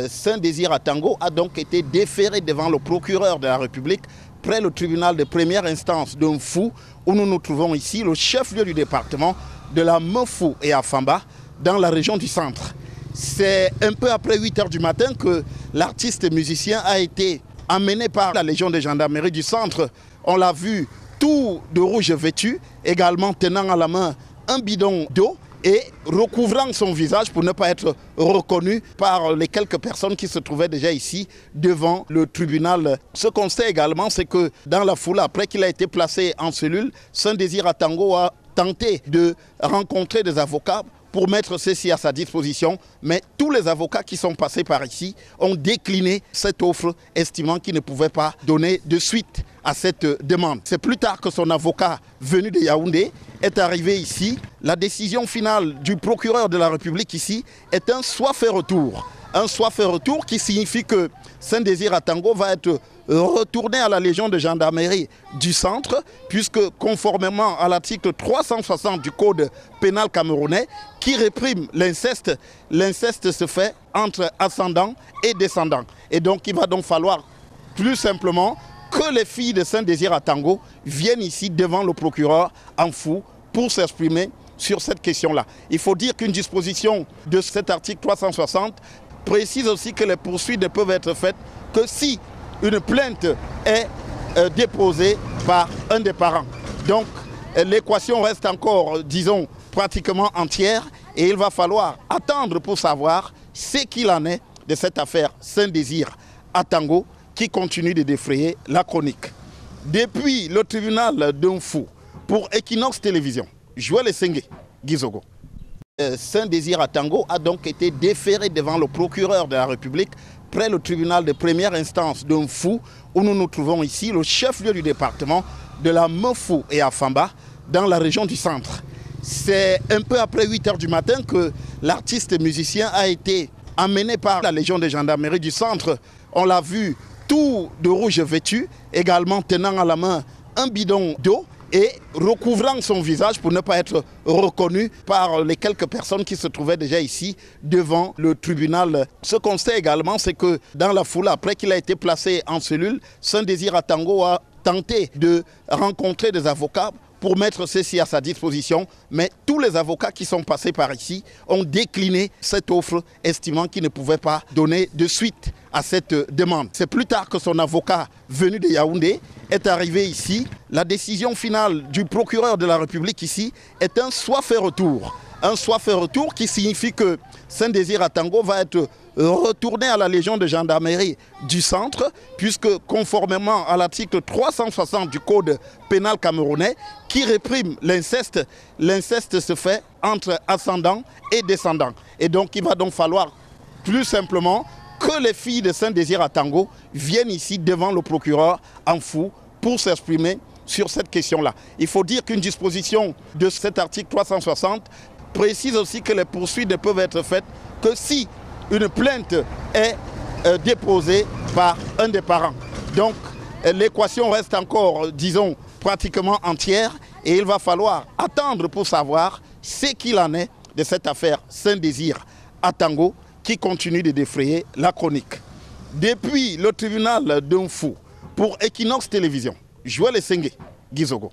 Saint-Désir Atango a donc été déféré devant le procureur de la République près le tribunal de première instance de Mfou, où nous nous trouvons ici, le chef-lieu du département de la Mfou et Afamba, dans la région du centre. C'est un peu après 8 h du matin que l'artiste musicien a été emmené par la Légion de gendarmerie du centre. On l'a vu tout de rouge vêtu, également tenant à la main un bidon d'eau et recouvrant son visage pour ne pas être reconnu par les quelques personnes qui se trouvaient déjà ici devant le tribunal. Ce qu'on sait également, c'est que dans la foule, après qu'il a été placé en cellule, Saint-Désir Atango a tenté de rencontrer des avocats pour mettre ceci à sa disposition, mais tous les avocats qui sont passés par ici ont décliné cette offre, estimant qu'ils ne pouvaient pas donner de suite à cette demande. C'est plus tard que son avocat venu de Yaoundé est arrivé ici. La décision finale du procureur de la République ici est un soit fait retour. Un soit fait retour qui signifie que Saint-Désir Atango va être retourné à la Légion de gendarmerie du centre, puisque conformément à l'article 360 du Code pénal camerounais, qui réprime l'inceste, l'inceste se fait entre ascendants et descendants. Et donc il va donc falloir plus simplement que les filles de Saint-Désir Atango viennent ici devant le procureur en fou pour s'exprimer sur cette question-là. Il faut dire qu'une disposition de cet article 360 précise aussi que les poursuites ne peuvent être faites que si une plainte est déposée par un des parents. Donc l'équation reste encore, disons, pratiquement entière et il va falloir attendre pour savoir ce qu'il en est de cette affaire Saint-Désir Atango qui continue de défrayer la chronique. Depuis le tribunal de Mfou pour Equinox Télévision, Joël Essengue, Gizogo. Saint-Désir Atango a donc été déféré devant le procureur de la République près le tribunal de première instance de Mfou, où nous nous trouvons ici, le chef-lieu du département de la Mfou et Afamba, dans la région du centre. C'est un peu après 8 h du matin que l'artiste musicien a été emmené par la Légion de gendarmerie du centre. On l'a vu tout de rouge vêtu, également tenant à la main un bidon d'eau et recouvrant son visage pour ne pas être reconnu par les quelques personnes qui se trouvaient déjà ici devant le tribunal. Ce qu'on sait également, c'est que dans la foule, après qu'il a été placé en cellule, Saint-Désir Atango a tenté de rencontrer des avocats pour mettre ceci à sa disposition, mais tous les avocats qui sont passés par ici ont décliné cette offre, estimant qu'ils ne pouvaient pas donner de suite à cette demande. C'est plus tard que son avocat venu de Yaoundé est arrivé ici. La décision finale du procureur de la République ici est un soit fait retour. Un soit fait retour qui signifie que Saint-Désir Atango va être retourné à la Légion de gendarmerie du centre, puisque conformément à l'article 360 du Code pénal camerounais, qui réprime l'inceste, l'inceste se fait entre ascendants et descendants. Et donc il va donc falloir plus simplement que les filles de Saint-Désir Atango viennent ici devant le procureur en fou pour s'exprimer sur cette question-là. Il faut dire qu'une disposition de cet article 360 précise aussi que les poursuites ne peuvent être faites que si une plainte est déposée par un des parents. Donc l'équation reste encore, disons, pratiquement entière et il va falloir attendre pour savoir ce qu'il en est de cette affaire Saint-Désir Atango qui continue de défrayer la chronique. Depuis le tribunal de Mfou pour Equinox Télévision, Joël Essengue, Gizogo.